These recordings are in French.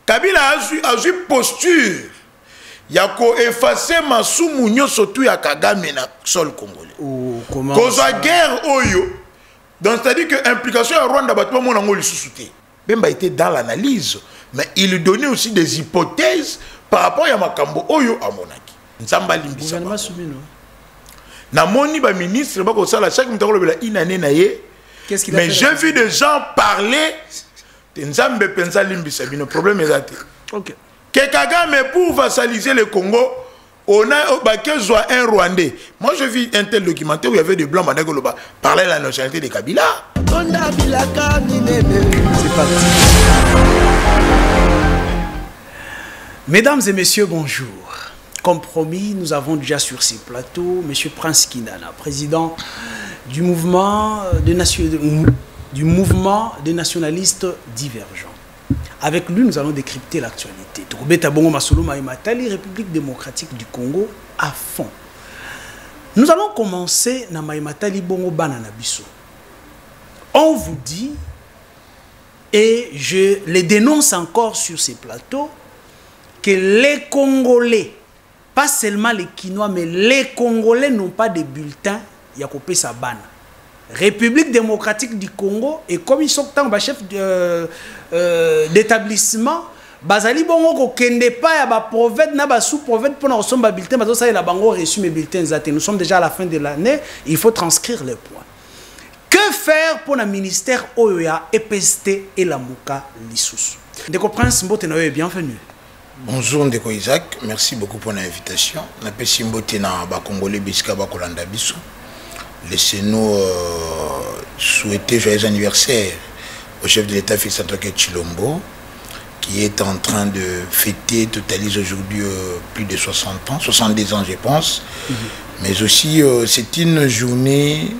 Kabila a eu posture. Yako effacé masumu nyonso tu ya Kagame na sol congolais. Comment Kozwa guerre oyo. Donc c'est-à-dire que l'implication à Rwanda battement mon angoli sous-souté. Bemba était dans l'analyse, mais il donnait aussi des hypothèses par rapport à Makambo oyo à Monaki. Nzamba limbisa. Gouvernement soumino. Na moni ba ministre ba ko sala chaque mutako bela inane na ye. Qu'est-ce qu'il a fait? Mais j'ai vu des gens parler Nzambe pensa limbisa bino problème est OK. Que Kagame pour vassaliser le Congo, on a un Rwandais. Moi, j'ai vu un tel documentaire où il y avait des blancs qui parlaient de la nationalité de Kabila. C'est parti. Mesdames et messieurs, bonjour. Comme promis, nous avons déjà sur ces plateaux M. Prince Kindana, président du mouvement des nationalistes divergents. Avec lui, nous allons décrypter l'actualité. République démocratique du Congo à fond. Nous allons commencer na Maïmatali Bongo Bananabiso. On vous dit, et je les dénonce encore sur ces plateaux, que les Congolais, pas seulement les Kinois, mais les Congolais n'ont pas de bulletins Yakopé Sabana. République démocratique du Congo, et comme ils sont tant chef d'établissement, bazali bongo ko kende pa ya ba province na ba sous-province pour nous sommes bulletins, parce que ça la bango reçu mes bulletins zaté. Nous sommes déjà à la fin de l'année, il faut transcrire les points. Que faire pour le ministère Oyoya, EPST et la Mouka Lissous? Ndeko Prince Mbote na bienvenue. Bonjour Ndeko Isaac, merci beaucoup pour l'invitation. Na pesi Mbote na ba Congolais bisika ba kolanda biso. Laissez-nous souhaiter joyeux anniversaire au chef de l'État Félix Antoine Tshilombo, qui est en train de fêter, totalise aujourd'hui plus de 60 ans, 70 ans je pense. Mais aussi c'est une journée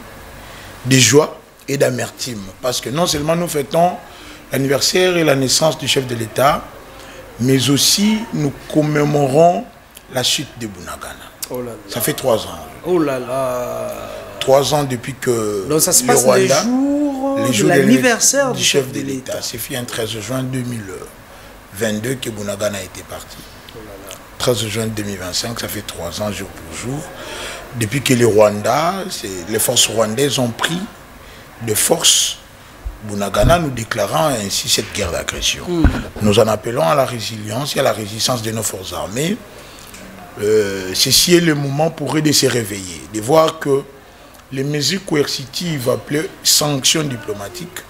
de joie et d'amertume, parce que non seulement nous fêtons l'anniversaire et la naissance du chef de l'État, mais aussi nous commémorons la chute de Bunagana. Oh là là. Ça fait 3 ans. Oh là là. 3 ans depuis que donc ça se passe le Rwanda, les jours de l'anniversaire du chef de l'État. C'est fait un 13 juin 2022 que Bunagana a été parti. Oh là là. 13 juin 2025, ça fait 3 ans jour pour jour. Depuis que les forces rwandaises ont pris de force Bunagana, nous déclarant ainsi cette guerre d'agression. Nous en appelons à la résilience et à la résistance de nos forces armées. Ceci est le moment pour eux de se réveiller, de voir que les mesures coercitives appelées sanctions diplomatiques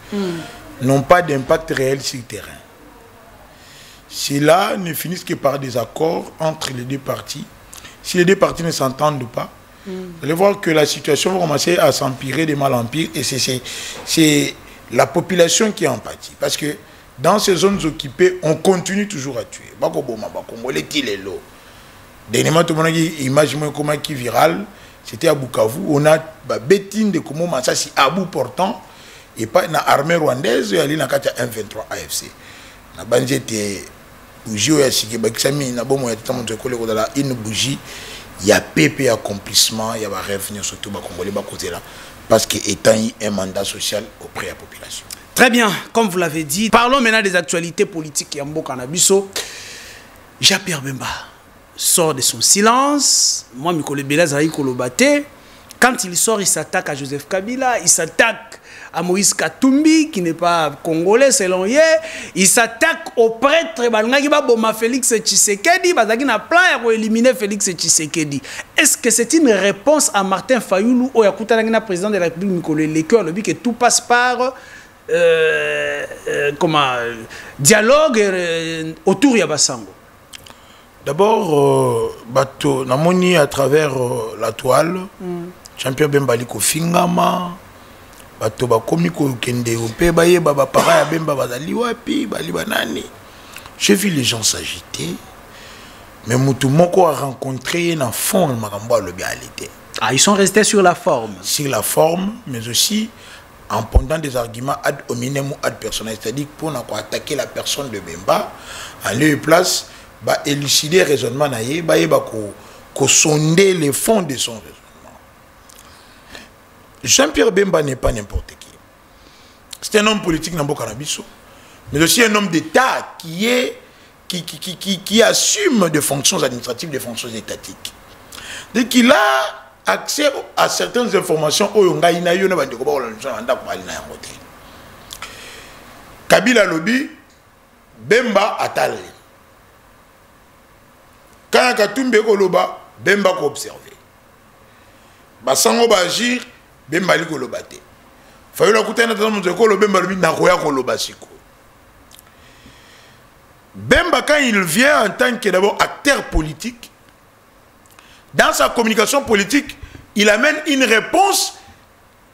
n'ont pas d'impact réel sur le terrain. Cela ne finissent que par des accords entre les deux parties. Si les deux parties ne s'entendent pas, vous allez voir que la situation va commencer à s'empirer de mal en pire, et c'est la population qui est en pâtit. Parce que dans ces zones occupées, on continue toujours à tuer. Dernièrement, tout le monde a dit, imagine comment qui est viral. C'était à Bukavu, on a bétine de comment ça c'est à bout portant et pas dans l'armée rwandaise, il y a une M23 AFC. Na banji était bougie ya siki bakisami na bomo ya tamo tokole ko dala une bougie, il y a pépé accomplissement, il y a ba rêve surtout ba congolais ba côté là parce que étant un mandat social auprès de la population. Très bien, comme vous l'avez dit, parlons maintenant des actualités politiques ya mboka na biso. Jean-Pierre Bemba sort de son silence. Moi, Mikole Belaz Aïe Kolobate. Quand il sort, il s'attaque à Joseph Kabila, il s'attaque à Moïse Katumbi, qui n'est pas congolais selon lui. Il s'attaque au prêtre Félix Tshisekedi, il a plan pour éliminer Félix Tshisekedi. Est-ce que c'est une réponse à Martin Fayoulou, ou à président de la République, Mikole Leke, le but que tout passe par dialogue autour de Basango? D'abord, bateau, namoni à travers la toile, Jean-Pierre Bemba liko fingama, bateau bakomi ko kende ope baye baba para ya Bemba bazali wapi bali banani. J'ai vu les gens s'agiter, mais mutu moko a rencontré na fond makambo a lobalité. Ah, ils sont restés sur la forme. Sur la forme, mais aussi en pondant des arguments ad hominem ou ad personnel, c'est-à-dire pour attaquer la personne de Bemba, en lieu et place. Élucider le raisonnement, sonder les fonds de son raisonnement. Jean-Pierre Bemba n'est pas n'importe qui. C'est un homme politique, mais aussi un homme d'État qui est qui assume des fonctions administratives, des fonctions étatiques. Donc il a accès à certaines informations. Kabila lobby, Bemba atale. Quand Katumbe koloba, Bemba ko observer. Basango ba agir, Bemba li koloba te. Fayola kutana dans mon école, Bemba lobby na koya koloba siko. Bemba quand il vient en tant que d'abord acteur politique, dans sa communication politique, il amène une réponse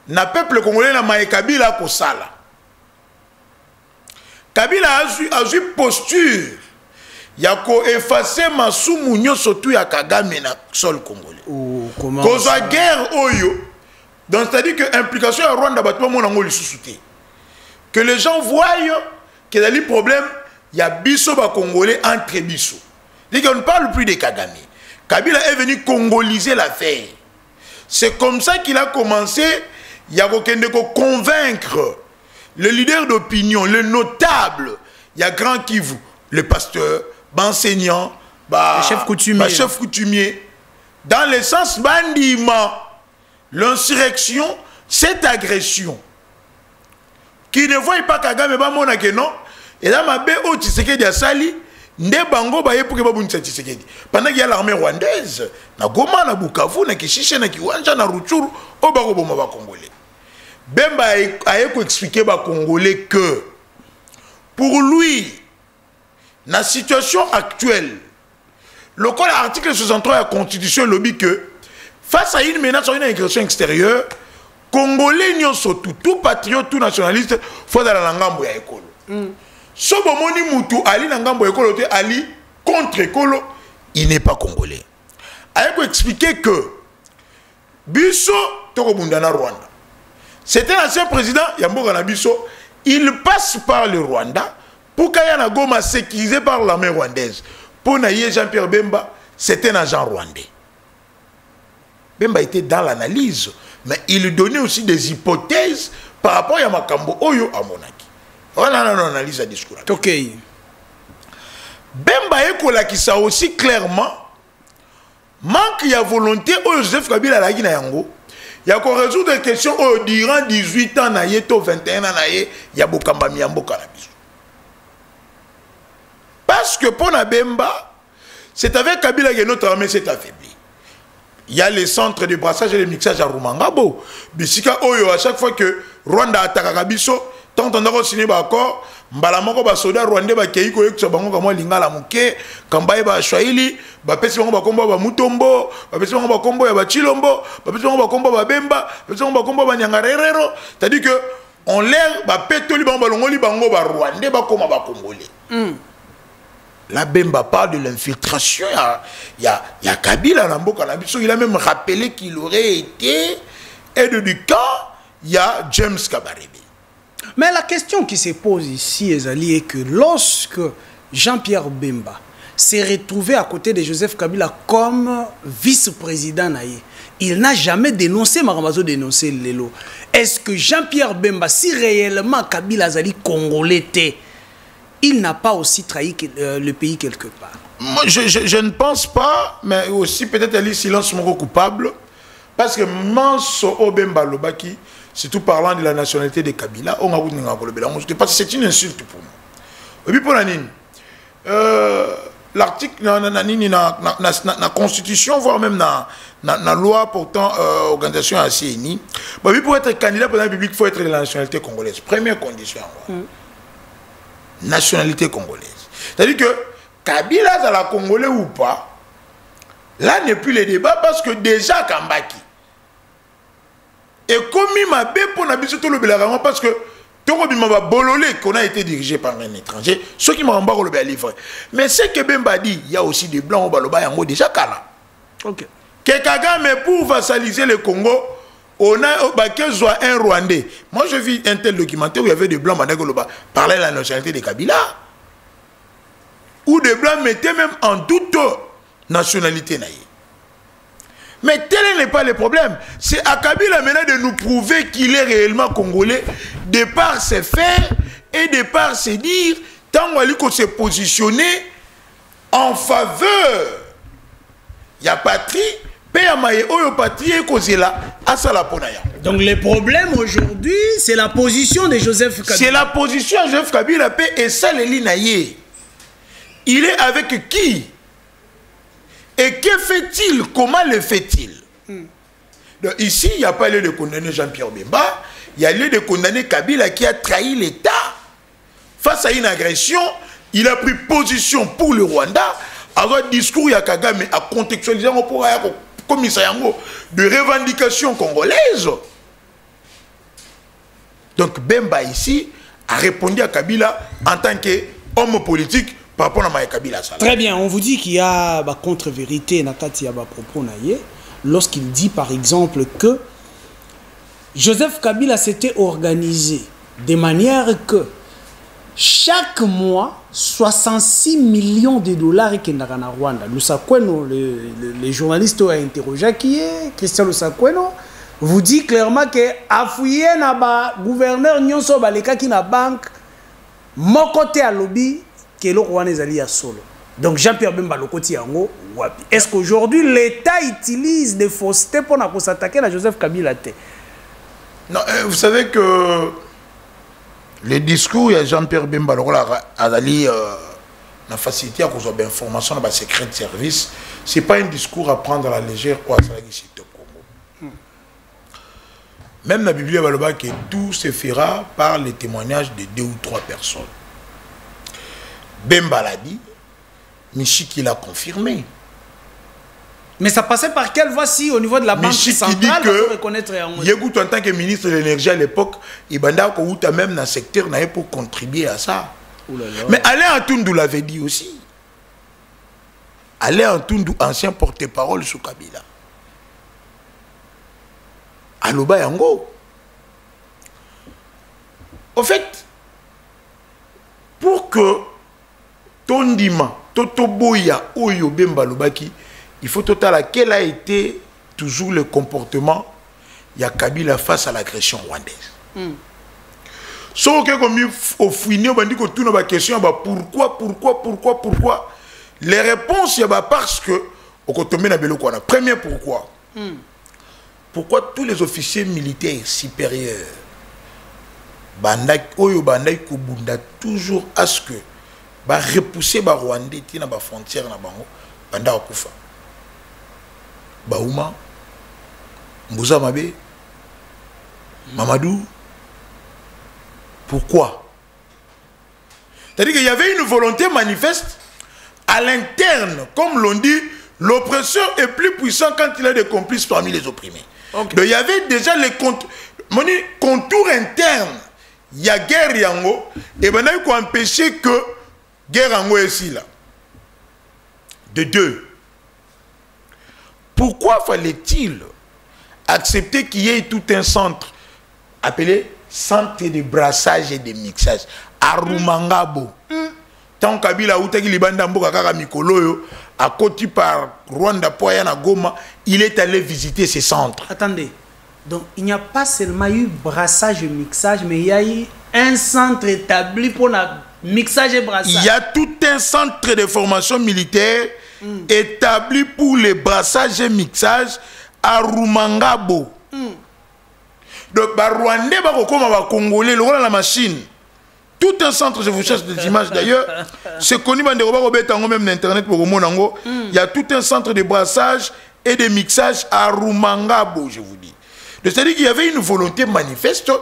na peuple congolais na maé Kabila ko sala. Kabila a eu posture. Yako effacer masumu nyoso tu ya Kagame na sol congolais. Cause la guerre oyo. Donc c'est-à-dire que implication à Rwanda battement mon angoli sous-souté. Que les gens voient qu'il y a des problèmes, il y a biso ba congolais entre biso. Donc on ne parle plus de Kagame. Kabila est venu congoliser l'affaire. C'est comme ça qu'il a commencé, il y a convaincre le leader d'opinion, le notable, il y a Grand Kivu, le pasteur, l'enseignant, le chef coutumier. Dans le sens bandiment, l'insurrection, cette agression, qui ne voit pas Kagame, non, et là, ma bé, oh, Tshisekedi a sali, nde bango baye pour que babunisa Tshisekedi. Pendant qu'il y a l'armée rwandaise, na Goma, na Bukavu, na Kishishe, na Kiwanja, na Rutshuru, au Baroboma ba Congolais. Bemba a expliqué aux Congolais que pour lui, dans la situation actuelle, le code article 63 de la Constitution lobby que face à une menace, à une agression extérieure, Congolais n'y ont surtout tout patriote, tout nationaliste, faut dans la langue ya école. So bomoni mutu ali na ngambo école ali contre école, il n'est pas congolais. A expliqué que biso toko bundana Rwanda. C'était l'ancien président Yambo Ganabiso. Il passe par le Rwanda pour qu'Ayana Goma sécurisé par l'armée rwandaise. Pour Naye Jean-Pierre Bemba, c'était un agent rwandais. Bemba était dans l'analyse, mais il donnait aussi des hypothèses par rapport à Makambo Oyo à Monaki. Voilà l'analyse à discours. Ok. Bemba Ekola qui ça aussi clairement manque de volonté au Joseph Kabila la Guinée Yango. Il y a qu'on résout des questions durant 18 ans, 21 ans, il y a beaucoup de gens qui parce que pour Bemba, c'est avec Kabila que notre armée s'est affaiblie. Il y a les centres de brassage et de mixage à Rumangabo. Bisika Oyo, à chaque fois que Rwanda attaque Kabiso, tant on a signé d'accord, Mbalamoko ba soda Rwandais ba keiko yekso bango kama lingala muke, kambaye ba Swahili, ba pesi bango ba kombo ba Mutombo, ba pesi bango ba kombo ya ba Chilombo, ba pesi bango ba kombo ba Bemba, ba pesi bango ba kombo ba Nyangarerero, c'est-à-dire que on l'air ba petoli bango ba longoli bango ba Rwandais ba koma ba Congolais. La Bemba parle de l'infiltration, il y a Kabila na mboka na biso, il a même rappelé qu'il aurait été aide du camp, il y a James Kabarebe. Mais la question qui se pose ici, Ezali, est que lorsque Jean-Pierre Bemba s'est retrouvé à côté de Joseph Kabila comme vice-président naïe, il n'a jamais dénoncé, Maramazo dénoncé Lelo. Est-ce que Jean-Pierre Bemba, si réellement Kabila Zali congolais était, il n'a pas aussi trahi le pays quelque part? Moi, je ne pense pas, mais aussi peut-être il y a silence mon coupable, parce que Manso Obemba Lobaki, surtout parlant de la nationalité de Kabila, on a parce que c'est une insulte pour moi. Et puis pour la Nine, l'article la constitution, voire même la loi portant organisation à CNI, pour être candidat pour la République, il faut être de la nationalité congolaise. Première condition. Nationalité congolaise. C'est-à-dire que Kabila est la Congolais ou pas, là n'est plus le débat parce que déjà Kambaki. Et comme il m'a bien pour n'habiter tout le Bélarama parce que tout le monde bololé qu'on a été dirigé par un étranger, ceux qui m'ont embarqué le livre. Mais ce que Bemba dit, il y a aussi des blancs au Baloba et en déjà Kala. Ok. Que Kagame pour vassaliser le Congo, on a que soit un Rwandais. Moi je vis un tel documentaire où il y avait des blancs Managoloba parlaient de la nationalité de Kabila. Où des blancs mettaient même en doute nationalité naïe. Mais tel n'est pas le problème. C'est à Kabila maintenant de nous prouver qu'il est réellement congolais de par ses faits et de par ses dires. Tant qu'on s'est positionné en faveur il y a patrie donc le problème aujourd'hui c'est la position de Joseph Kabila. C'est la position de Joseph Kabila et ça le naïe. Il est avec qui? Et que fait-il? Comment le fait-il? Donc ici, il n'y a pas lieu de condamner Jean-Pierre Bemba, il y a lieu de condamner Kabila qui a trahi l'État. Face à une agression, il a pris position pour le Rwanda. Alors, le discours, il y a Kagame à contextualiser pour commissariat de revendication congolaise. Donc Bemba ici a répondu à Kabila en tant qu'homme politique par rapport à Kabila. Très bien, on vous dit qu'il y a contre-vérité Nakati propos lorsqu'il dit par exemple que Joseph Kabila s'était organisé de manière que chaque mois 66 millions de dollars et na Rwanda. Lusakweno, le journaliste a interrogé qui est Christian Lusakweno vous dit clairement que afouye na ba gouverneur nyonso baleka ki na banque mon côté à lobby que le Rwanda ezali ya solo. Donc Jean-Pierre Bemba lokoti yango wapi. Est-ce qu'aujourd'hui l'État utilise des faussetés pour s'attaquer à Joseph Kabila? Non, vous savez que le discours, il y a Jean-Pierre Bemba, Azali, la facilité à recevoir des informations dans le secret de service, ce n'est pas un discours à prendre à la légère ou à Congo. Même dans la Bible, il y a que tout se fera par les témoignages de 2 ou 3 personnes. Bemba l'a dit, Michiki l'a confirmé. Mais ça passait par quelle voie si au niveau de la banque centrale pour reconnaître Yegou, en tant que ministre de l'énergie à l'époque, il banda ko même dans le secteur pour contribuer à ça. Mais Alain Antoundou l'avait dit aussi. Alain Antoundou, ancien porte-parole sous Kabila. Aloba Yango. En fait, pour que Tondima, Totoboya, Oyo Bemba Lobaki, il faut total quel a été toujours le comportement il y a Kabila face à l'agression rwandaise. Sauf que comme au fouiner on dit que tout nos questions pourquoi les réponses il y a parce que au côté na beloko na premier pourquoi tous les officiers militaires supérieurs bandak oyo bandak ko bunda toujours à ce que ba repousser ba Rwandais tina ba frontière na bango banda okufa Baouma, Mbouza Mabé, Mamadou. Pourquoi? C'est-à-dire qu'il y avait une volonté manifeste à l'interne. Comme l'on dit, l'oppresseur est plus puissant quand il a des complices parmi les opprimés. Okay. Donc il y avait déjà les contours internes. Il y a guerre yango. Et maintenant il faut empêcher que guerre yango est ici là. De 2. Pourquoi fallait-il accepter qu'il y ait tout un centre appelé centre de brassage et de mixage à Rumangabo? Tant Kabila Outaki Libanda Mboka Kaka Mikoloyo, à côté par Rwanda Poyana Goma, il est allé visiter ces centres. Attendez, donc il n'y a pas seulement eu brassage et mixage, mais il y a eu un centre établi pour le mixage et brassage. Il y a tout un centre de formation militaire établi pour les brassages et mixages à Rumangabo. Donc, les Rwandais, les Congolais, la machine. Tout un centre, je vous cherche des images d'ailleurs. C'est connu, même sur Internet, il y a tout un centre de brassage et de mixage à Rumangabo, je vous dis. C'est-à-dire qu'il y avait une volonté manifeste,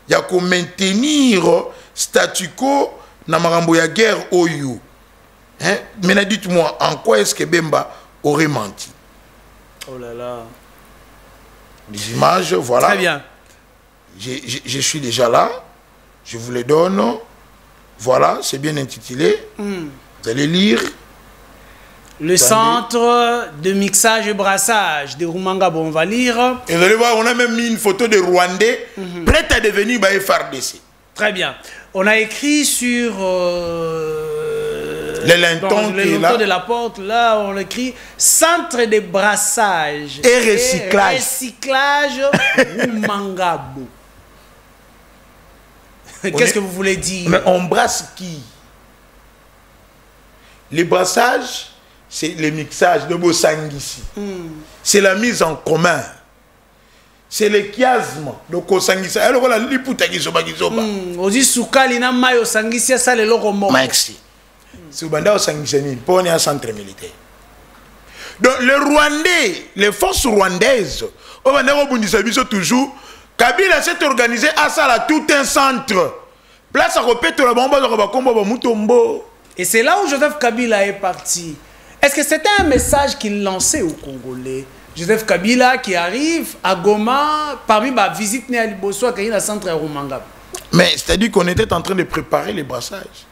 il y a qu'à maintenir statu quo dans la guerre Oyo. Hein? Mais dites-moi, en quoi est-ce que Bemba aurait menti? Oh là là. Les images, voilà. Très bien. Je suis déjà là. Je vous les donne. Voilà, c'est bien intitulé. Vous allez lire. Le centre de mixage et brassage de Rumangabo, on va lire. Et vous allez voir, on a même mis une photo de Rwandais prêt à devenir FARDC. Très bien. On a écrit sur... le linton de la porte, là, on écrit centre de brassage et recyclage. Recyclage Rumangabo. Qu'est-ce que vous voulez dire? Mais on brasse qui? Les brassages, c'est le mixage de Bosangisi. C'est la mise en commun. C'est le chiasme de Kosangisa. Alors voilà, liputa kisoba kisoba. Ozi sukali na mayo sangisia ça le loko mo. Maxi. C'est banda Osangisa ni pour un centre militaire. Donc les Rwandais, les forces rwandaises, au Bandero Bundisabiso toujours, Kabila s'est organisé à ça là tout un centre. Place à répéter la bombe de Kombo Mutombo. Et c'est là où Joseph Kabila est parti. Est-ce que c'était un message qu'il lançait aux Congolais? Joseph Kabila qui arrive à Goma, parmi ma visite à Liboso, qui est dans le centre Rumanga. Mais c'est-à-dire qu'on était en train de préparer les brassages.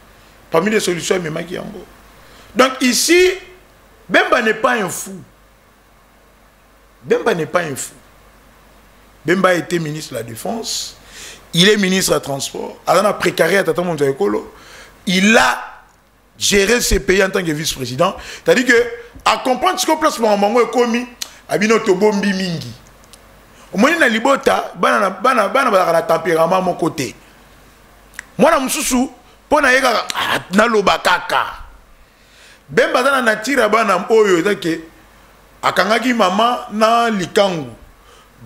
Parmi les solutions, il y a donc ici, Bemba n'est pas un fou. Bemba n'est pas un fou. Bemba a été ministre de la Défense. Il est ministre de la Transport. Il a géré ces pays en tant que vice-président. C'est-à-dire que, à comprendre ce qu'on place pour un moment, comme Abino Tobombi Mingi. Au moins, na libota, bana na tempérament mon côté. Moi, na mususu, pour na yega na lobakaka. Bemba na natira bana oyo zake akangaki mama na likangu.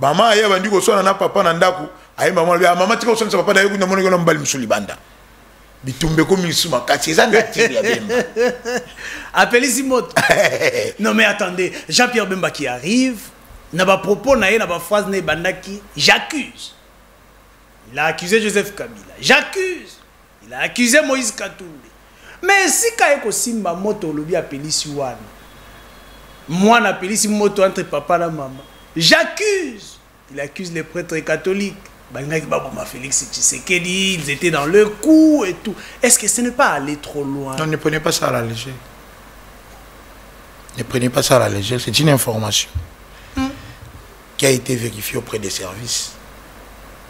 Mama aya bandi ko sona na papa na ndaku. Ayi mama tika sona papa na yeku na moneko na mbali musulibanda. Bitumbe ko misuma kati za natira ya Bemba. Appelez Simoto. Non mais attendez, Jean-Pierre Bemba qui arrive, n'a pas propos, n'a pas phrase, n'a bandaki. J'accuse. Il a accusé Joseph Kabila. J'accuse. Il a accusé Moïse Katumbi. Mais si Kaeko Simba Moto lobi appelé Siwana, moi n'appelé Simoto entre papa et maman. J'accuse. Il accuse les prêtres catholiques. Félix Tshisekedi, ils étaient dans leur coup et tout. Est-ce que ce n'est pas aller trop loin? Non, ne prenez pas ça à la légère. Ne prenez pas ça à la légère. C'est une information qui a été vérifiée auprès des services.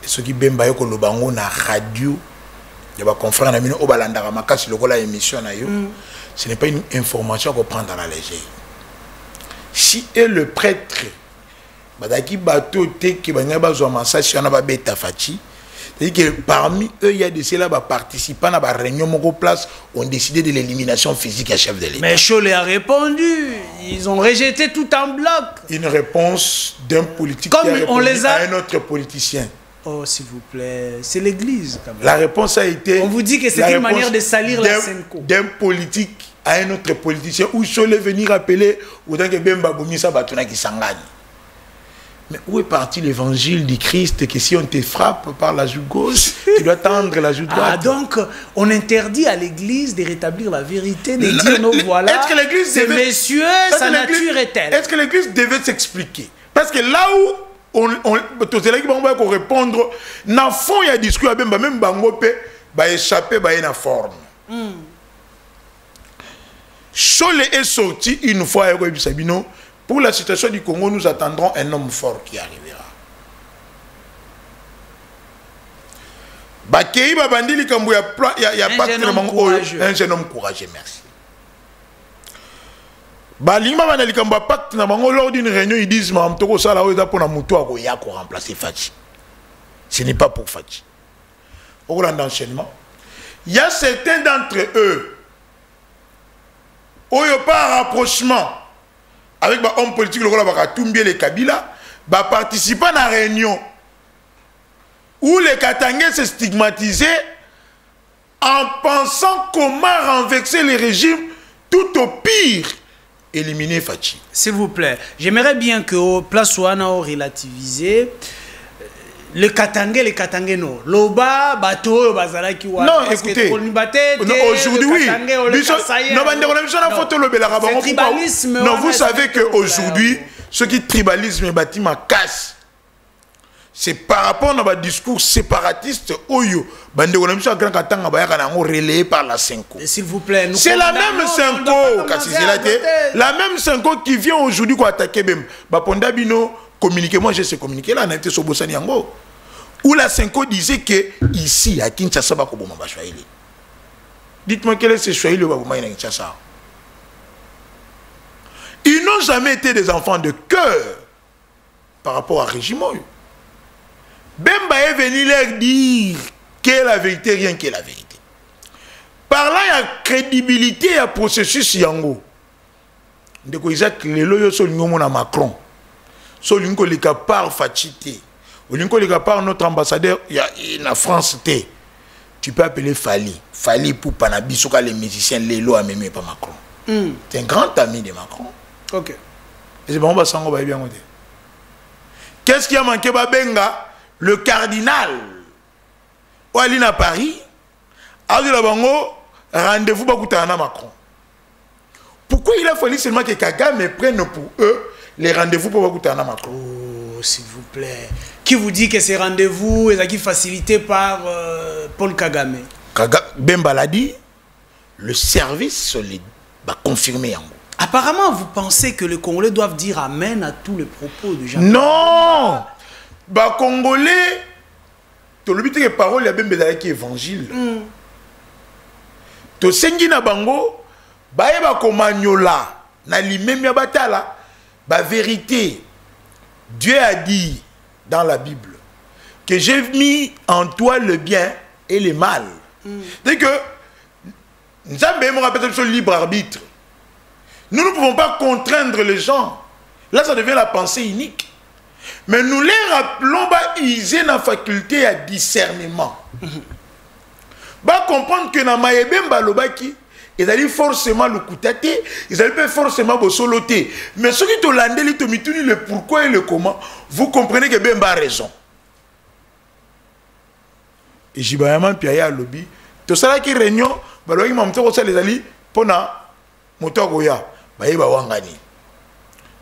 Et ce qui Bemba Yoko Lobango na radio, il y a un confrère na mino Obalandara Makasi lokola émission na yo. Ce n'est pas une information qu'on prend dans la légère. Si est le prêtre badaki bateau te ki banya bazwa massage na ba beta fachi, c'est-à-dire que parmi eux il y a de ceux-là participants à la réunion moko place ont décidé de l'élimination physique à chef de l'État. Mais Cholet a répondu, ils ont rejeté tout en bloc. Une réponse d'un politique comme qui a répondu on les a... à un autre politicien. Oh s'il vous plaît, c'est l'église quand même. La réponse a été... On vous dit que c'est une manière de salir la Senko. D'un politique à un autre politicien où Cholet venir appeler autant que Bemba Bomisa Batuna qui s'engage. Mais où est parti l'évangile du Christ que si on te frappe par la joue gauche, tu dois tendre la joue droite? Ah donc, on interdit à l'église de rétablir la vérité, de dire non voilà, est-ce que l'église ces messieurs, sa nature est telle. Est-ce que l'église devait s'expliquer? Parce que là où c'est là qu'on va répondre, dans le fond, il y a un discours, même Bangope, va échapper, va y avoir une forme. Cholet est sorti une fois à Sabino. Pour la situation du Congo, nous attendrons un homme fort qui arrivera. Bakei Babandi Likambu, il y a pas tellement un jeune homme courageux, merci. Balima Babandi Likambu, pacte lors d'une réunion, ils disent Mam Toko Sala Oda pour la moto à Goya pour remplacer Fachi. Ce n'est pas pour Fachi. Au grand enchaînement, il y a certains d'entre eux où il n'y a pas un rapprochement avec les hommes politiques, les Kabila, participant à la réunion où les Katangais se stigmatisaient en pensant comment renverser les régimes tout au pire, éliminer Fachi. S'il vous plaît, j'aimerais bien que place soit relativisé. Le Katangais, les Katangais non. Loba, bateau, bazala qui wa. Non, écoutez. Aujourd'hui, oui. Non, vous savez qu'aujourd'hui, ce qui tribalisme et bâtiment casse, c'est par rapport à un discours séparatiste, Oyo, relayé par la Senko. S'il vous plaît, c'est la même Senko, la même Senko qui vient aujourd'hui pour attaquer Bem. Baponda Bino, communiquer, moi j'ai ce communiqué là, on a été sur Bossani Yango. Où la Senko disait que ici, à Kinshasa, dites-moi quel est ce Swahili au Kinshasa. Ils n'ont jamais été des enfants de cœur par rapport à régime. Bemba est venu leur dire que la vérité, rien que la vérité. Parlant de la crédibilité et processus yango. Ndeko Isaac lelo yo solingo na Macron. Solingo lika par Fachité. Solingo lika par notre ambassadeur en France té. Tu peux appeler Fali. Fali pour Panabiso les musiciens lelo a même pas Macron. C'est un grand ami de Macron. OK. Et c'est bon ba sango ba bien côté. Qu'est-ce qui a manqué Babenga? Le cardinal. Ouali na Paris. A dit la bango rendez-vous bakutana Macron. Pourquoi il a fallu seulement que Kagame prenne pour eux les rendez-vous pour bakutana Macron? Oh, s'il vous plaît. Qui vous dit que ces rendez-vous sont facilités par Paul Kagame? Bemba l'a dit, le service va confirmer en gros. Apparemment, vous pensez que les Congolais doivent dire amen à tous les propos de Jean? Non! Bah Congolais, tu le que parole ya Bemba qui évangile. To sengi na bango, ba eba komanyola na limemi ya batala, ba vérité. Dieu a dit dans la Bible que j'ai mis en toi le bien et le mal. C'est que nous avons un libre arbitre. Nous ne pouvons pas contraindre les gens. Là, ça devient la pensée unique. Mais nous les rappelons, ils ont une faculté à discernement. Bah comprendre que na Maïbemba Lobaki, ils allaient forcément le coutater, ils allaient pas forcément le soloter. Mais ceux qui te landent, ils te mettent le pourquoi et le comment, vous comprenez que Bemba a raison. Et Jibayama Piaya lobby, tout ça qui réunion, bah le m'a montré ça les alliés pour na moto goya, bah il va wangani.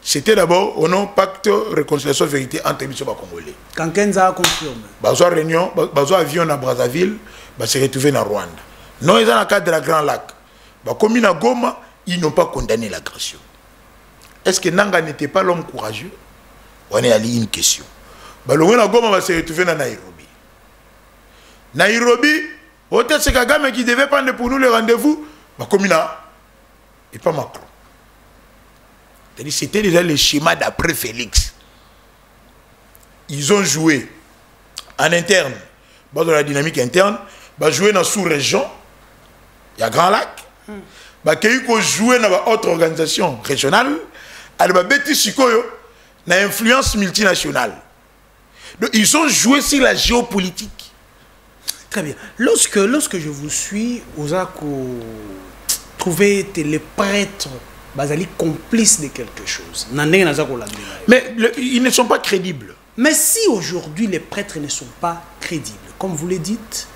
C'était d'abord au nom pacte réconciliation vérité entre les Congolais. Quand Kenza a confirmé. Bazo réunion, bazo avion à Brazzaville, bah se retrouver dans Rwanda. Non, ils sont dans le cadre de la Grand Lac. Bah comme à Goma, ils n'ont pas condamné l'agression. Est-ce que Nanga n'était pas l'homme courageux? On est allé une question. Bah le à Goma va se retrouver dans Nairobi. Nairobi, peut-être c'est Kagame qui devait prendre pour nous le rendez-vous. Bah comme et pas Macron. C'était déjà le schéma d'après Félix. Ils ont joué en interne, dans la dynamique interne, bah jouer dans la sous-région, il y a Grand Lac, bah qu'ils ont joué dans d'autres organisations régionales, à la bêtise sikoyo, dans influence multinationale. Donc ils ont joué sur la géopolitique. Très bien. Lorsque je vous suis, vous avez trouvé les prêtres basali complices de quelque chose. Mais ils ne sont pas crédibles. Mais si aujourd'hui les prêtres ne sont pas crédibles, comme vous le dites,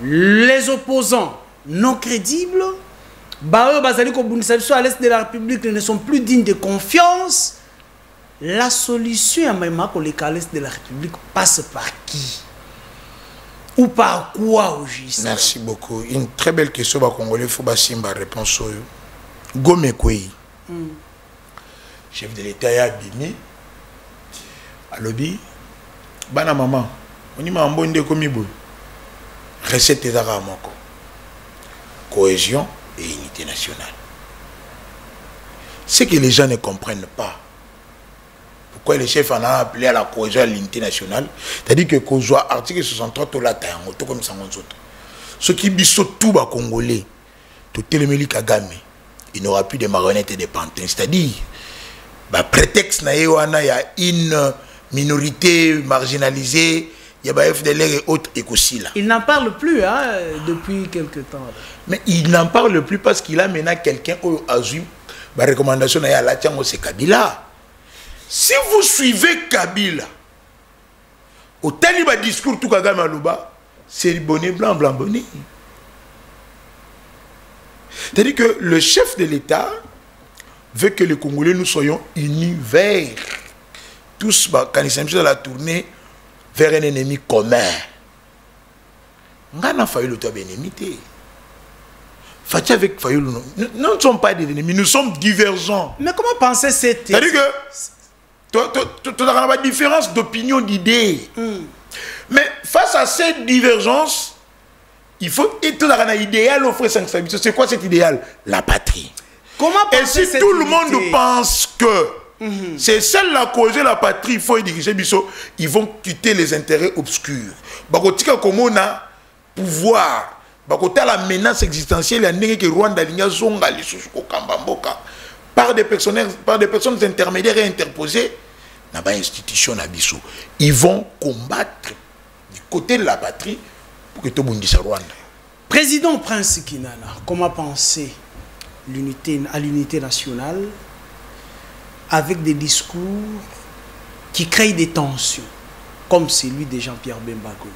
les opposants non crédibles, basali à l'est de la République ne sont plus dignes de confiance, la solution à Maïma pour les à l'est de la République passe par qui? Ou par quoi au juste? Merci beaucoup. Une très belle question. Congolais, il faut que réponse. Gomekwe, chef de l'État ya Bimi, à lobby, bana maman, on y m'a embondé comme il recette des Aramoko, cohésion et unité nationale. Ce que les gens ne comprennent pas, pourquoi les chefs en ont appelé à la cohésion et à l'unité nationale, c'est-à-dire que qu'on soit article 63 tout la taille, tout comme ça, ce qui bisou tout bas congolais, tout téléméli Kagame. Il n'aura plus de marionnettes et de pantins. C'est-à-dire, prétexte, il y a une minorité marginalisée, il y a des FDLR et autres écossi là. Il n'en parle plus depuis quelque temps. Mais il n'en parle plus parce qu'il a maintenant quelqu'un qui a eu la recommandation à la Tiango, c'est Kabila. Si vous suivez Kabila, au taliba discours tout Kagame Alouba, c'est bonnet blanc, blanc bonnet. C'est-à-dire que le chef de l'État veut que les Congolais nous soyons unis vers tous, quand ils s'amusent à la tournée, vers un ennemi commun. On a failli le temps ennemi. Avec Fayoulou, nous ne sommes pas des ennemis, nous sommes divergents. Mais comment penser cette... C'est-à-dire que tu as une différence d'opinion, d'idées. Mais face à cette divergence, il faut être dans un idéal au frère. C'est quoi cet idéal? La patrie. Comment et si tout le monde pense que c'est celle la cause de la patrie, il faut y diriger Bissot, ils vont quitter les intérêts obscurs. Bakotika comme on a pouvoir, bakota la menace existentielle ya ndenge ke Rwanda linga zonga lisusu ko kamba mboka par des personnes intermédiaires et interposées na ba institution na biso. Ils vont combattre du côté de la patrie pour que tout le monde dise Rwanda. Président Prince Kinana, comment penser à l'unité nationale avec des discours qui créent des tensions, comme celui de Jean-Pierre Bemba Congo,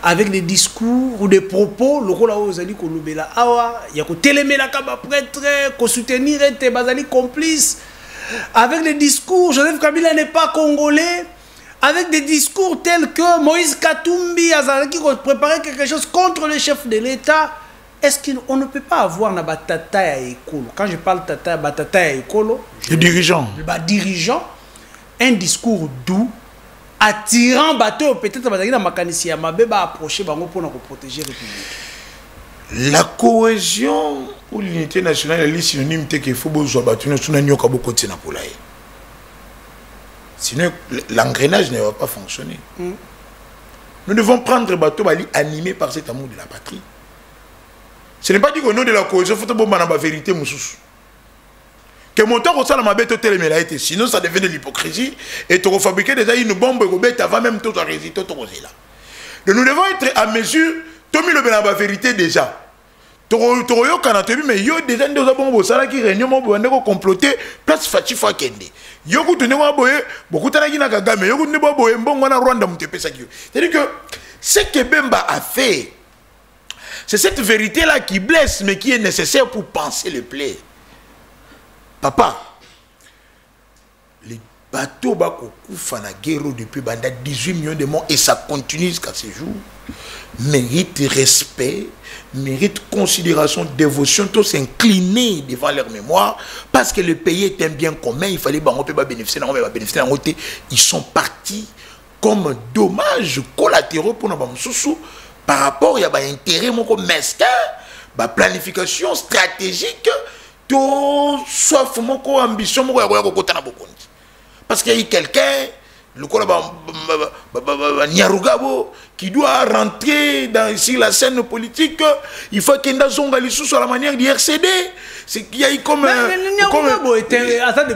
avec des discours ou des propos, le rôle aux alliés Kolubela Awa, il y a que téléméla kaba prêtre, que soutenir et bazali complice, avec des discours, Joseph Kabila n'est pas congolais, avec des discours tels que Moïse Katumbi Azalaki préparait quelque chose contre le chef de l'État. Est-ce qu'on ne peut pas avoir na batata ya ekolo? Quand je parle batata ya ekolo, les dirigeants, un discours doux, attirant bateau, peut-être bazaki na makanisi ya mabe ba approcher bango pour nous protéger la République. La cohésion ou l'unité nationale est synonyme de qu'il faut besoin battre sur un nyoka beaucoup de sénapolaï. Sinon, l'engrenage ne va pas fonctionner. Nous devons prendre le bateau animé par cet amour de la patrie. Ce n'est pas dit qu'au nom de la cohésion, il faut que la vérité moussous. Que mon temps ça ma bête téléméla été, sinon ça devient de l'hypocrisie et tu refabriquer déjà une bombe et avant même tout à résister tout là. Donc nous devons être à mesure, tu mis la vérité déjà. Tu as canatemi mais yo déjà nous avons ça qui réunion mon comploter place Fati Fakende. Yo ku tenez moi boye beaucoup tana ki na Kagame yo ku ne boye mbongo na Rwanda mutepesa ki. C'est-à-dire que ce que Bemba a fait, c'est cette vérité-là qui blesse, mais qui est nécessaire pour penser le plaies. Papa, les bateaux Bakoufa na guerre depuis 18 millions de morts et ça continue jusqu'à ce jour, méritent respect, méritent considération, dévotion, tous s'incliner devant leur mémoire, parce que le pays est un bien commun, il fallait bénéficier, ils sont partis comme dommages collatéraux pour nous. Par rapport à l'intérêt mesquin, la planification stratégique, tout sauf mon ambition, parce qu'il y a quelqu'un, le Nyarugabo, qui doit rentrer dans ici la scène politique, il faut qu'il y ait un sur la manière d'y RCD. C'est qu'il y a comme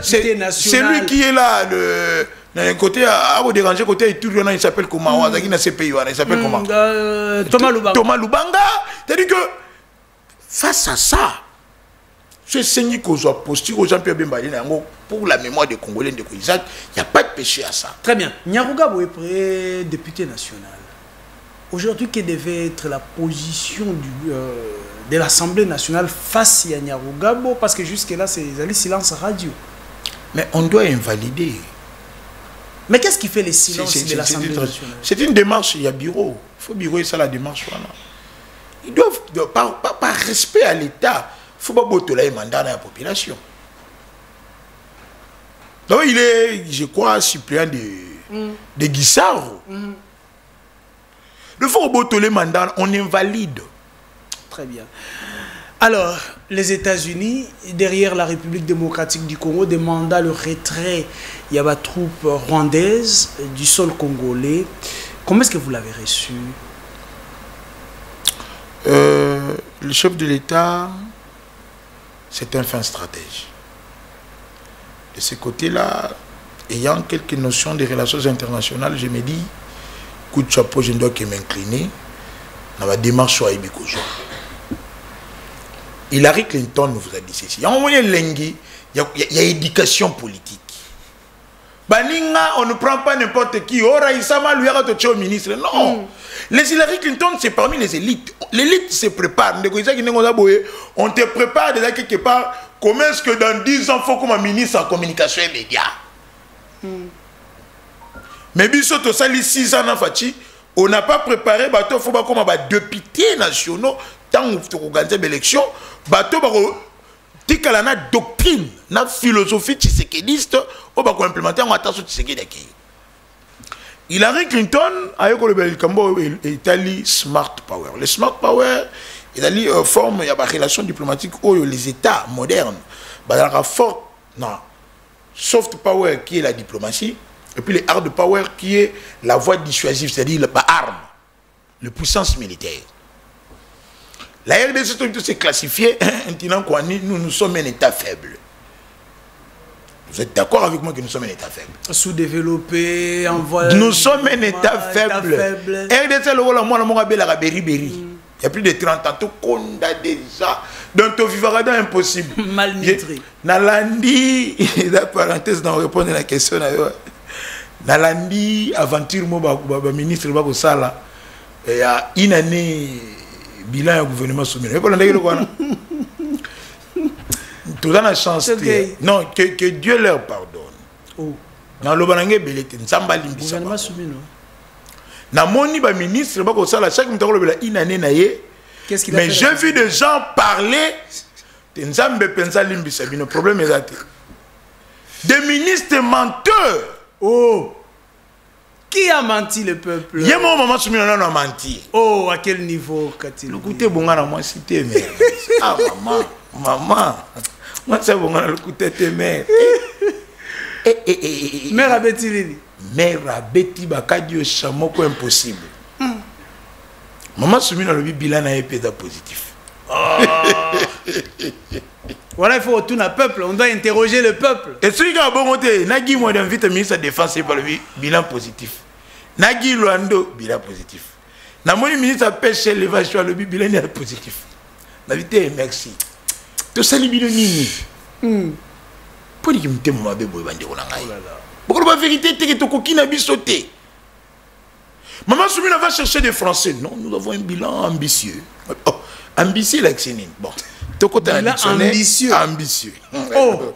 c'est lui qui est là, d'un côté, à vous déranger, côté, il s'appelle comment? Il s'appelle comment? Thomas Lubanga. C'est-à-dire que, face à ça, ce Seigneur qu'on soit posture aux Jean-Pierre Bemba pour la mémoire des Congolais de Isaac, il n'y a pas de péché à ça. Très bien. Nyarugabo est député national. Aujourd'hui, quelle devait être la position de l'Assemblée nationale face à Nyarugabo? Parce que jusque-là, c'est le silence radio. Mais on doit invalider. Mais qu'est-ce qui fait le silence de l'Assemblée nationale? C'est une démarche, il y a bureau. Il faut bureau et ça la démarche. Voilà. Ils doivent, par respect à l'État, il faut pas botter le mandat dans la population. Donc il est, je crois, suppléant de Guissaro. Le faut botter le mandat, on invalide. Très bien. Alors, les États-Unis, derrière la République démocratique du Congo, demandent le retrait. Il y a des troupes rwandaises du sol congolais. Comment est-ce que vous l'avez reçu? Le chef de l'État, c'est un fin stratège. De ce côté-là, ayant quelques notions des relations internationales, je me dis, coup de chapeau, je ne dois que m'incliner dans la démarche sur Aïbikozo. Hillary Clinton vous a dit ceci. Il y a éducation politique. Baninga, on ne prend pas n'importe qui. Ora Isama lui a retourné au ministre. Non. Les Hillary Clinton, c'est parmi les élites. L'élite se prépare. On te prépare déjà quelque part. Comment est-ce que dans 10 ans, il faut comme un ministre en communication et médias? Mais biso to sali 6 ans, on n'a pas préparé. Il faut pas comme des députés nationaux. Tant que vous organisez l'élection, bateau tika na doctrine, na philosophie tshisekediste, on va implémenter en attention Tshisekedi. Hillary Clinton a eu le cambo Italie smart power. Le smart power, il a dit forme il y a des relations diplomatiques où les États modernes, la forte soft power qui est la diplomatie et puis le hard power qui est la voie dissuasive, c'est-à-dire l'arme, la puissance militaire. La RDC s'est classifiée, nous sommes un État faible. Vous êtes d'accord avec moi que nous sommes un État faible? Sous-développé, nous sommes un État faible. RDC, il y a plus de 30 ans, tout condamné déjà. Donc, tu vivras dans impossible. Malnutri. Nalandi, la parenthèse, dans répondre à la question, Nalandi, aventure, le ministre, il y a une année, bilan du gouvernement soumis. Tout dans la chance. Okay. Non, que Dieu leur pardonne. Oh. Dans le Banangé Belete, Nzamba Limbi. Gouvernement soumis, non? Na moni ba ministre, ba ko sala chaque minute ko une année naie. Qu'est-ce qu'il a fait? Mais j'ai vu des gens parler. Nzambe pensa Limbi Sabino. Problème est là. Des ministres menteurs. Oh. Qui a menti le peuple? Il y a mon maman soumis, on a menti. Oh, à quel niveau, Katil? Écoutez, bon, on a moi cité, mais. Ah, maman. Moi, c'est bon, on a le coup de tête, mère. Mère Abeti. Mère Abeti, Bakadio, Chamoko, impossible. Maman soumis dans le bilan à épée positif. Voilà, il faut retourner au peuple, on doit interroger le peuple. Et celui qui a bon côté, Nagui, moi, d'invite le ministre de la Défense par le bilan positif. Nagui Luando, bilan positif. Namoni ministre de pêche, l'évasion, le bilan positif. Navité, merci. Tout ça, les bilans nini. Pour dire que je me suis dit, pourquoi la vérité est que tu as sauté? Maman Soumina va chercher des Français. Non, nous avons un bilan ambitieux. Oh, ambitieux, là, c'est bon. Bilan ambitieux. Ambitieux. Oh.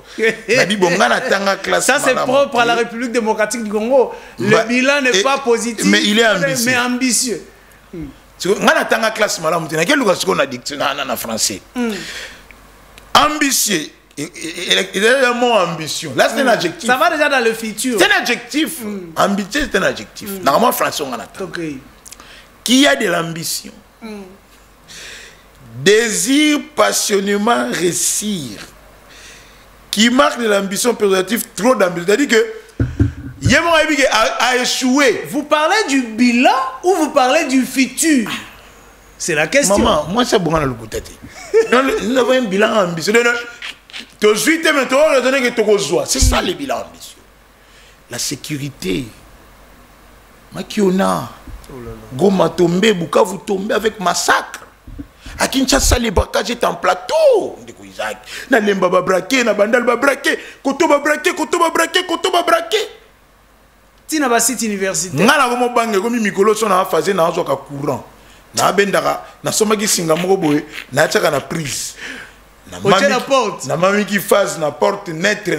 Ça, c'est propre à la République démocratique du Congo. Le bilan n'est pas positif, mais il est ambitieux. Mais ambitieux. On a une classe malade. Quelle est la diction en français? Ambitieux. Il est un mot ambition. Là, c'est un adjectif. Ça va déjà dans le futur. C'est un adjectif. Ambitieux, c'est un adjectif. Normalement, français, on attend. Okay. Qui a de l'ambition? Désire passionnément réussir. Qui marque de l'ambition péjorative, trop d'ambition. C'est-à-dire que Yémo a échoué. Vous parlez du bilan ou vous parlez du futur? C'est la question. Maman, moi, c'est bon dans le coup de tête. Nous avons un bilan ambitieux. C'est ça le bilan ambitieux. La sécurité. Makiona. Goma tombe, Bukavu tombe avec massacre. À Kinshasa, les braquages étaient en plateau. Na lemba ba braqué, na bandal ba braqué, koto ba braqué, koto ba braqué, koto ba braqué. Tina ba site université. Ngala ko mo bange ko mi mikolo so na faze na zo ka courant. Na bendaka na soma ki singa moko boye, na tchaka na prise. Na porte. Na mami qui fasse na porte naître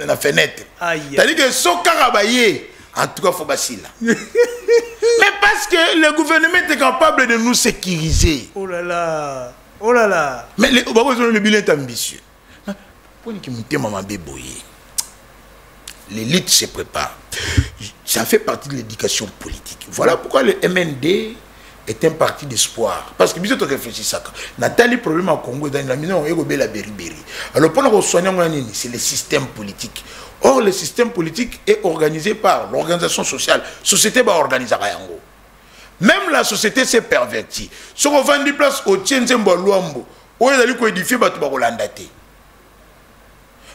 na fenêtre. C'est-à-dire que so karabaye, en tout cas faut basila. Mais parce que le gouvernement est capable de nous sécuriser. Oh là là. Oh là là. Mais le bilan est ambitieux. L'élite se prépare. Ça fait partie de l'éducation politique. Voilà pourquoi le MND est un parti d'espoir. Parce que, bisous, tu réfléchis ça. Nathalie, le problème au Congo, dans la maison, on est la beriberi. Alors, pour nous soigner, c'est le système politique. Or, le système politique est organisé par l'organisation sociale. La société va organiser rien. Même la société s'est pervertie. Si on vend des places au Tienzembo Luambo, on est allé édifier Batubarolandate.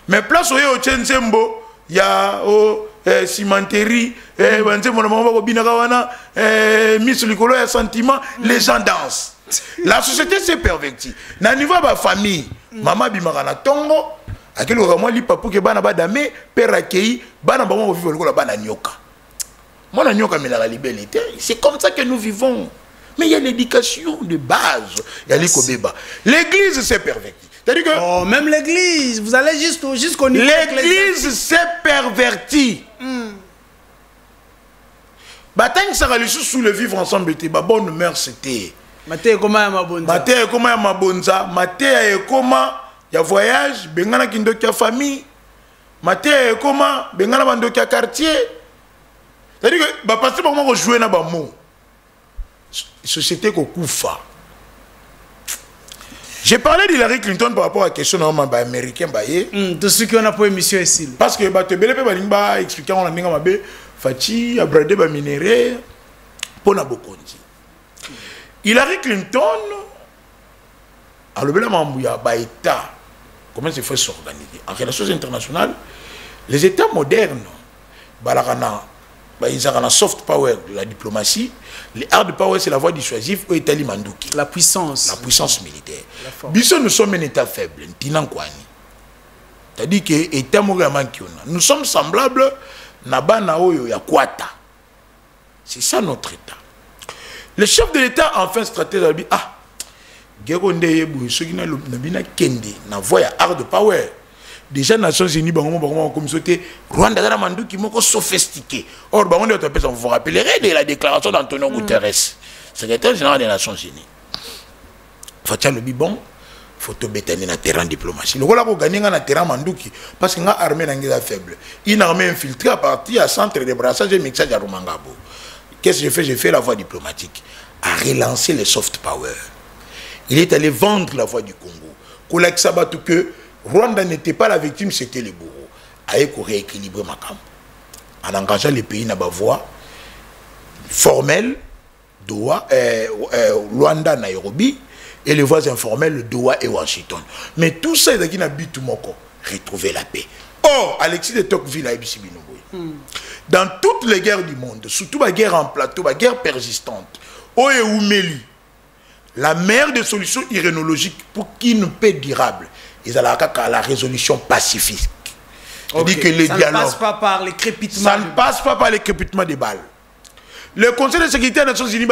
Mais place où il y a au Tienzembo, il y a au cimenterie, Miss Licolo, il y a sentiment, les gens dansent. La société s'est pervertie. Dans niveau de la famille, maman Bimarana Tongo, à quel moment il papa que bana badame, père accueilli, bana bama vivre le bana nyoka. C'est comme ça que nous vivons. Mais il y a l'éducation de base. Il y a l'écobéba. L'église s'est pervertie. C'est-à-dire que oh, même l'église, vous allez jusqu'au niveau. L'église s'est pervertie. Bataille ça va sous le vivre ensemble. Ma bonne mère c'était. Maté comment ya mabonza. Maté comment ya mabonza. Maté comment ya voyage. Bengana kindoki ya famille. Maté comment bengana bandoki ya quartier. C'est-à-dire que bah parce que moi jouer na ba mot. Société ko kufa. J'ai parlé d'Hillary Clinton par rapport à la question américaine. Tout ce qui on a pour émission ici. Parce que bah te belé pe ba expliquer on a ninga mabe Fati abradé ba minéré pour na bokondi. Hillary Clinton Alors, il y a un État. Comment il faut s'organiser? En relations internationales, les États modernes, ils ont un soft power de la diplomatie. Les hard power, c'est la voie dissuasive au État Mandouki. La puissance. La puissance militaire. Bissot, nous sommes un État faible. C'est-à-dire que l'État nous sommes semblables à Yakwata. C'est ça notre État. Le chef de l'État, enfin, stratège, a dit, ah, hard power. Déjà, les Nations Unies, comme c'était Rwanda, qui est sophistiqué. Or, vous vous rappellerez de la déclaration d'Antonio Guterres, secrétaire général des Nations Unies. Faut le bon, faut te bétaner dans le terrain diplomatie. Le rôle de gagner dans le terrain Mandouki, parce que l'armée est faible. Une armée infiltrée à partir à centre de brassage et mixage à Rumangabo. Qu'est-ce que j'ai fait? J'ai fait la voie diplomatique, à relancer les soft power. Il est allé vendre la voie du Congo. Kolak Sabatou que Rwanda n'était pas la victime, c'était les bourreaux. Avec rééquilibrer ma camp. En engageant les pays dans la voie formelle, Doha, Luanda, Nairobi, et les voies informelles, Doha et Washington. Mais tout ça, il y a tout moko, retrouver la paix. Or, Alexis de Tocqueville a dit dans toutes les guerres du monde, surtout la guerre en plateau, la guerre persistante, Oye Oumeli, la meilleure des solutions irénologiques pour qu'une paix durable, ils ont la résolution pacifique. Okay. Que les ça ne passe pas par les crépitements. Ça ne passe pas par les crépitements des balles. Le Conseil de sécurité des Nations Unies,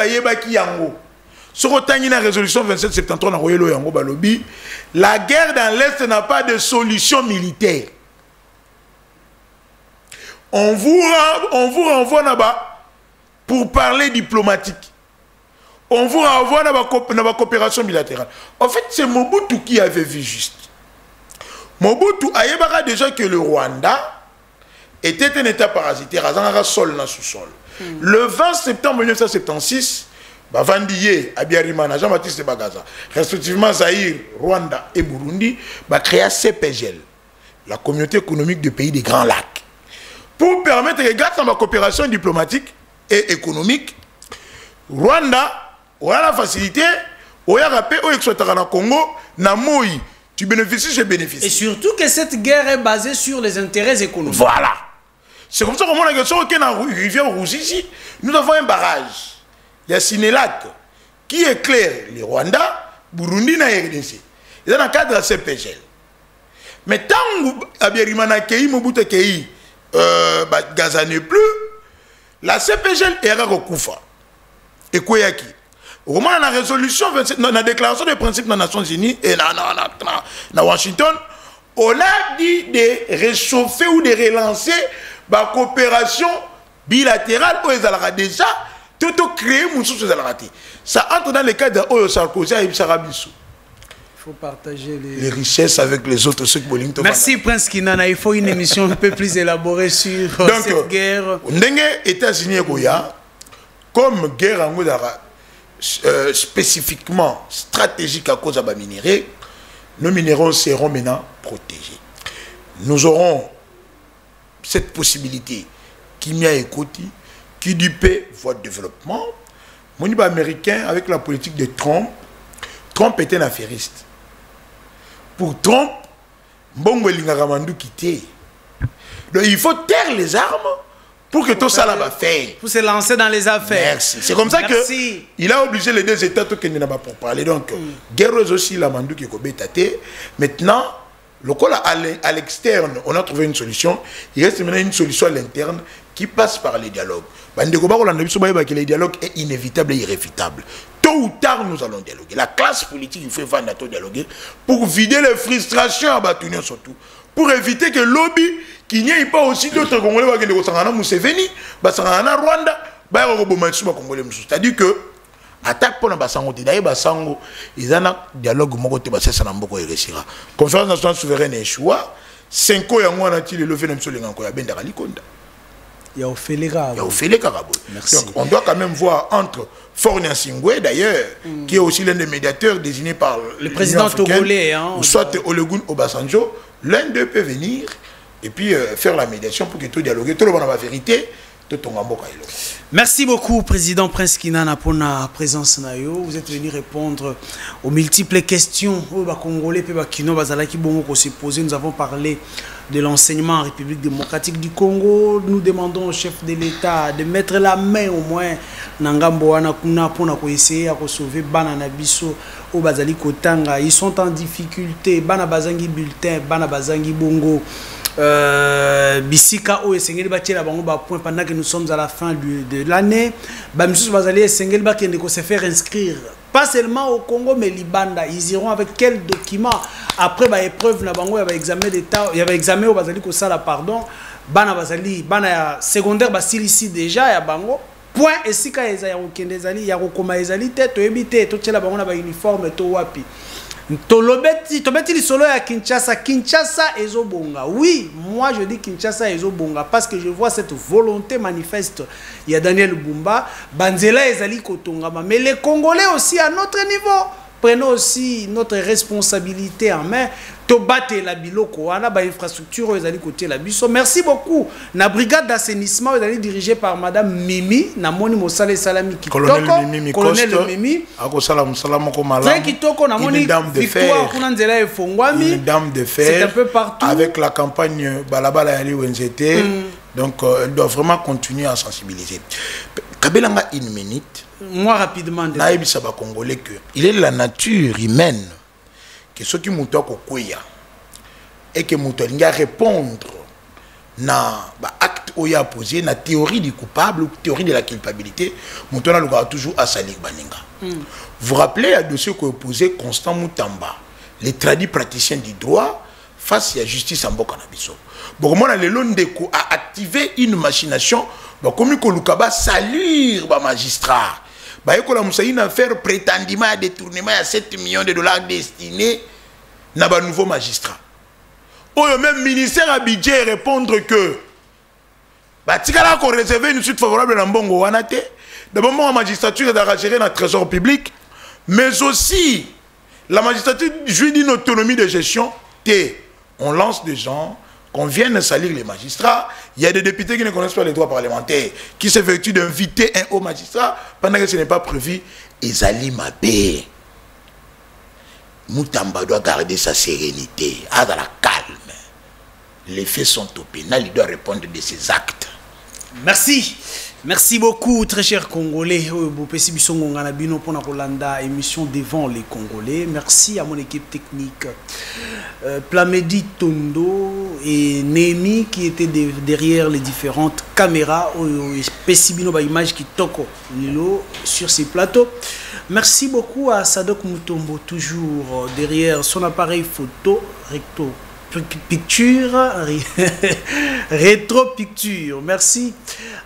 sur la résolution 2773, la guerre dans l'Est n'a pas de solution militaire. On vous renvoie là-bas pour parler diplomatique. On vous renvoie dans la coopération bilatérale. En fait, c'est Mobutu qui avait vu juste. Mobutu a déjà que le Rwanda était un État parasitaire, à sol dans sous-sol. Le 20 septembre 1976, Vandiye, Abiyarimana, Jean-Baptiste Bagaza, respectivement Zaïre, Rwanda et Burundi, créé CPGL, la communauté économique du pays des Grands Lacs, pour permettre, grâce à ma coopération diplomatique et économique, Rwanda a la facilité, au Yarapé, au Exotarana Congo, na Moi. Tu bénéficies, je bénéficie. Et surtout que cette guerre est basée sur les intérêts économiques. Voilà. C'est comme ça qu'on a question que dans la rivière Rouge ici, nous avons un barrage. Il y a Sinelac qui éclaire les Rwandais, Burundi et RDC. Ils sont dans le cadre de la CPGL. Mais tant que Abiyarimana Kei, Mobutu Kei, Gaza n'est plus, la CPGL est à Koufa. Et Koyaki. Au moment de la résolution, dans la déclaration des principes des Nations Unies et dans Washington, on a dit de réchauffer ou de relancer la coopération bilatérale où ils ont déjà tout créé. Ça entre dans le cadre de Sarkozy et Sarabissou. Il faut partager les richesses avec les autres. Ceux qui Merci Prince Kinana. Il faut une émission un peu plus élaborée sur cette guerre. États-Unis comme guerre en spécifiquement stratégique à cause de la minerais, nos minéraux seront maintenant protégés. Nous aurons cette possibilité qui m'y a écouté, qui dit paix, voie de développement. Mon niveau américain, avec la politique de Trump, Trump était un affairiste. Pour Trump, Mbongo Lingaramandou quitté. Donc il faut taire les armes pour que tout ça là va faire. Pour se lancer dans les affaires. Merci. C'est comme ça qu'il a obligé les deux États qui n'ont pas pour parler. Donc, guerre aussi, la mandou qui est maintenant, le col à l'externe, on a trouvé une solution. Il reste maintenant une solution à l'interne qui passe par les dialogues. Le dialogue est inévitable et irréfutable. Tôt ou tard, nous allons dialoguer. La classe politique, il faut dialoguer pour vider les frustrations à Batounion surtout. Pour éviter que le lobby, qu'il n'y ait pas aussi d'autres Congolais qui sont Museveni, Rwanda, c'est-à-dire que attaque pour la Basango, Basango, ils ont un dialogue Mogote Bassana Mboko et Ressira. Conférence nationale souveraine et choix, 5 ans, il y a un levé de Msolenganko, il y a Benda Ralikonda. Il y a Ophélie Karabo. Donc on doit quand même voir entre Fornia Singwe d'ailleurs, qui est aussi l'un des médiateurs désignés par le président togolais, soit Olusegun Obasanjo, l'un d'eux peut venir et puis faire la médiation pour que tout dialogue, tout le monde a la vérité, Merci beaucoup, Président Prince Kinana, pour la présence. Vous êtes venu répondre aux multiples questions. Nous avons parlé de l'enseignement en République démocratique du Congo. Nous demandons au chef de l'État de mettre la main au moins pour essayer de sauver Bana Biso au Bazali Kotanga. Ils sont en difficulté. Bana Bazangi bulletin, Bana Bazangi bongo. Bisika o esengeli bati la bango ba point pendant que nous sommes à la fin de l'année. Bamsus Bazali esengeli ba kende ko se faire inscrire pas seulement au Congo mais Libanda. Ils iront avec quel document après ba épreuve na bango ya ba examen d'état, il y avait examen au Bazali ko sala pardon. Bana Bazali bana ya secondaire ba ici déjà ya bango. Point esika eza ya okende ezali ya kokoma ezali te to ebite to tshela bango na ba uniforme to wapi. Tobeti li solo ya Kinshasa. Kinshasa ezobonga. Oui, moi je dis Kinshasa ezobonga parce que je vois cette volonté manifeste. Il y a Daniel Bumba, Banzela ezali kotongama. Mais les Congolais aussi à notre niveau, prenons aussi notre responsabilité en main. Tobate la biloko, wana ba infrastructure ezali côté la biso. Merci beaucoup. Na brigade d'assainissement ezali dirigée par Madame Mimi, na moni Mosale Salami Kitoko, Colonel Mimi. Ako salam ko malamu. Très Kitoko na moni victoire kuna nzela efongwami. Une dame de fer. C'est un peu partout. Avec la campagne Balabala Yali Wenzete. Donc elle doit vraiment continuer à sensibiliser. Kabelanga une minute. Moi rapidement. Naïbisa ba Congolais que il est de la nature humaine que ceux qui m'ont kokoya et que m'ont répondre na ba acte oya posé na théorie du coupable ou théorie de la culpabilité m'ont toujours à salir baninga. Vous rappelez à dossier que opposé Constant Moutamba, les tradis praticiens du droit face à la justice en Boka Nabiso. Bon, moi, le Londeko a activé une machination, comme que Lukaba salir ba magistrat. Bah, il y a une affaire prétendument à détournement à 7 millions de dollars destinés à un nouveau magistrat. Ou le même ministère a budget répondre que bah, si on a réservé une suite favorable à Mbongo Wanate, d'abord la magistrature est gérer notre trésor public, mais aussi la magistrature jouit d'une autonomie de gestion. On lance des gens, qu'on vienne salir les magistrats. Il y a des députés qui ne connaissent pas les droits parlementaires, qui s'effectuent d'inviter un haut magistrat pendant que ce n'est pas prévu. Ezali Mabé. Moutamba doit garder sa sérénité, à la calme. Les faits sont au pénal, il doit répondre de ses actes. Merci. Merci beaucoup, très chers Congolais. Pour la émission devant les Congolais. Merci à mon équipe technique. Plamedi Tondo et Némi qui étaient derrière les différentes caméras. Pessibino image qui toque sur ces plateaux. Merci beaucoup à Sadok Mutombo, toujours derrière son appareil photo recto. Picture, rétro picture. Merci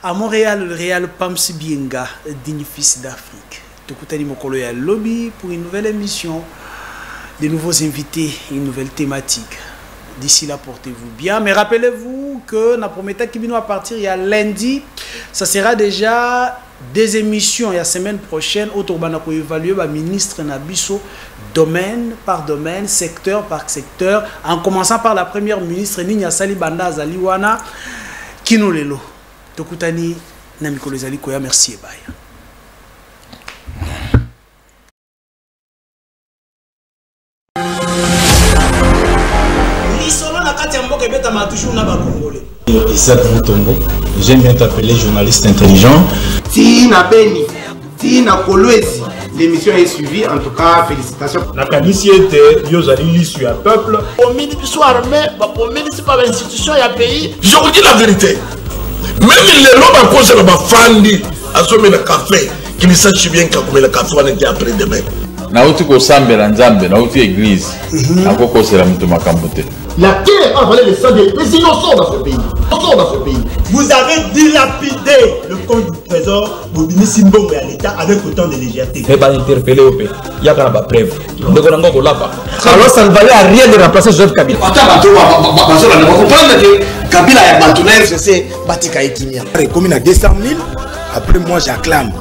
à Montréal, le Réal Pams Bienga, digne fils d'Afrique. Tokutani Mokolo ya Lobby pour une nouvelle émission, de nouveaux invités, une nouvelle thématique. D'ici là, portez-vous bien. Mais rappelez-vous que na prometa Kibino à partir il y a lundi, ça sera déjà des émissions. Il y a semaine prochaine, Autorbana pour évaluer le ministre Nabiso domaine par domaine, secteur par secteur, en commençant par la première ministre Ninya Salibanda Zaliwana Kinolelo. Tokutani Namikolo Zalikoya, merci et bye. Isaac Moutombo, j'aime bien t'appeler journaliste intelligent. Tina Beni, Tina Kolwezi, l'émission est suivie, en tout cas, félicitations. La qualité était, Yozali l'issue à peuple. Au ministre armé, au ministre par l'institution et à pays. Je vous dis la vérité. Même les lobes à cause de ma famille, à ce moment le café, qui me sache bien que le café on était après demain. Nauti ko sambela nzambe, nauti église, akoko sera mutu makambote. La terre a volé le sang des innocents dans ce pays. Vous avez dilapidé le compte du trésor pour donner Simbongo à l'État avec autant de légèreté. Mais pas interpellé au pays. Il y a quand même preuve. Alors ça ne valait à rien de remplacer Joseph Kabila. Kabila a battu c'est Batika et Kimia. Comme il a 200 000, après moi j'acclame.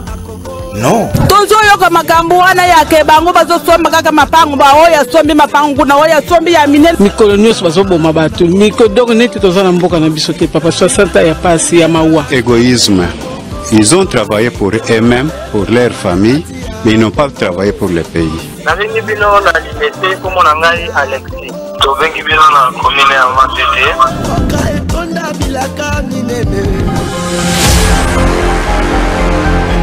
Non. Tozo yoka makambo wana yake bango bazosomba kaka mapango ba oya sombi mapango na oya sombi ya minene. Mikolo nyonso bazoboma bato. Miko donc neti toza na mboka na biso te papa 60 ya pasi ya mawa. Égoïsme. Ils ont travaillé pour eux-mêmes, pour leur famille, mais ils n'ont pas travaillé pour le pays. Nalingi bino na liberté comme on ngai Alexis. Tobengi bino na commune ya Matete.